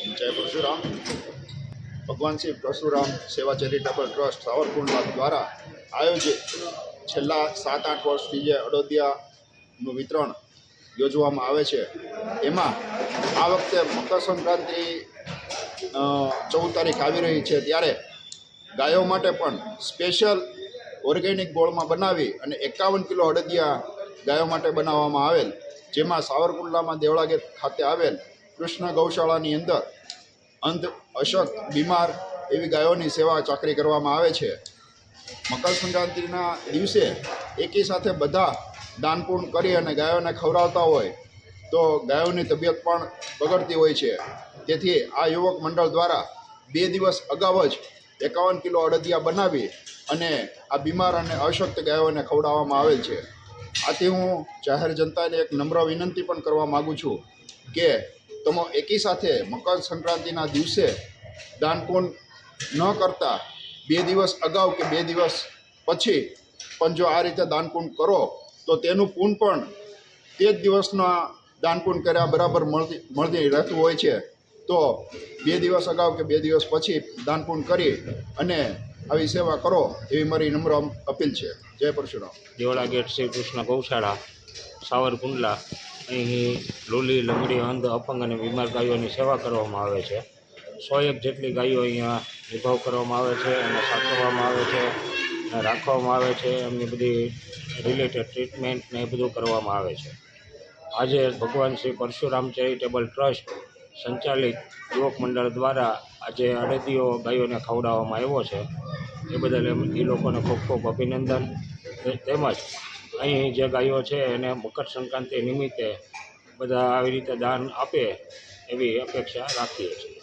જય પરશુરામ. ભગવાન શ્રી પરશુરામ સેવા ચેરિટેબલ ટ્રસ્ટ સાવરકુંડલા દ્વારા આયોજિત છેલ્લા 7-8 વર્ષથી જે અડદિયાનું વિતરણ યોજવામાં આવે છે, એમાં આ વખતે મકર સંક્રાંતિ 14 તારીખ આવી રહી છે, ત્યારે ગાયો માટે પણ સ્પેશિયલ ઓર્ગેનિક ગોળમાં બનાવી અને 51 કિલો અડદિયા ગાયો માટે બનાવવામાં આવેલ, જેમાં સાવરકુંડલામાં દેવળા ગેટ ખાતે આવેલ કૃષ્ણ ગૌશાળાની અંદર અંધ, અશક્ત, બીમાર એવી ગાયોની સેવા ચાકરી કરવામાં આવે છે. મકર સંક્રાંતિના દિવસે એકી સાથે બધા દાનપૂર્ણ કરી અને ગાયોને ખવડાવતા હોય તો ગાયોની તબિયત પણ બગડતી હોય છે. તેથી આ યુવક મંડળ દ્વારા 2 દિવસ અગાઉ જ 51 કિલો અડદિયા બનાવી અને આ બીમાર અને અશક્ત ગાયોને ખવડાવવામાં આવેલ છે. આથી હું જાહેર જનતાને એક નમ્ર વિનંતી પણ કરવા માગું છું કે તમે એકી સાથે મકર સંક્રાંતિના દિવસે દાનપૂર્ણ ન કરતા 2 દિવસ અગાઉ કે 2 દિવસ પછી પણ જો આ રીતે દાનપૂર્ણ કરો તો તેનું પૂન પણ તે જ દિવસના દાનપૂર્ણ કર્યા બરાબર મળતી રહેતું હોય છે. તો 2 દિવસ અગાઉ કે 2 દિવસ પછી દાનપૂર્ણ કરી અને આવી સેવા કરો એવી મારી નમ્ર અપીલ છે. જય પરશુરામ. દેવળા ગેટ શ્રી કૃષ્ણ ગૌશાળા સાવરકુંડલા, અહીં લૂલી, લંગડી, અંધ, અપંગ અને બીમાર ગાયોની સેવા કરવામાં આવે છે. 101 જેટલી ગાયો અહીંયા નિભાવ કરવામાં આવે છે અને સાચવવામાં આવે છે અને રાખવામાં આવે છે. એમની બધી રિલેટેડ ટ્રીટમેન્ટ ને એ બધું કરવામાં આવે છે. આજે ભગવાન શ્રી પરશુરામ ચેરિટેબલ ટ્રસ્ટ સંચાલિત યુવક મંડળ દ્વારા આજે અડદિયો ગાયોને ખવડાવવામાં આવ્યો છે. એ બદલ એ લોકોને ખૂબ ખૂબ અભિનંદન. તેમજ અહીં જે ગાયો છે એને મકર સંક્રાંતિ નિમિત્તે બધા આવી રીતે દાન આપે એવી અપેક્ષા રાખીએ છીએ.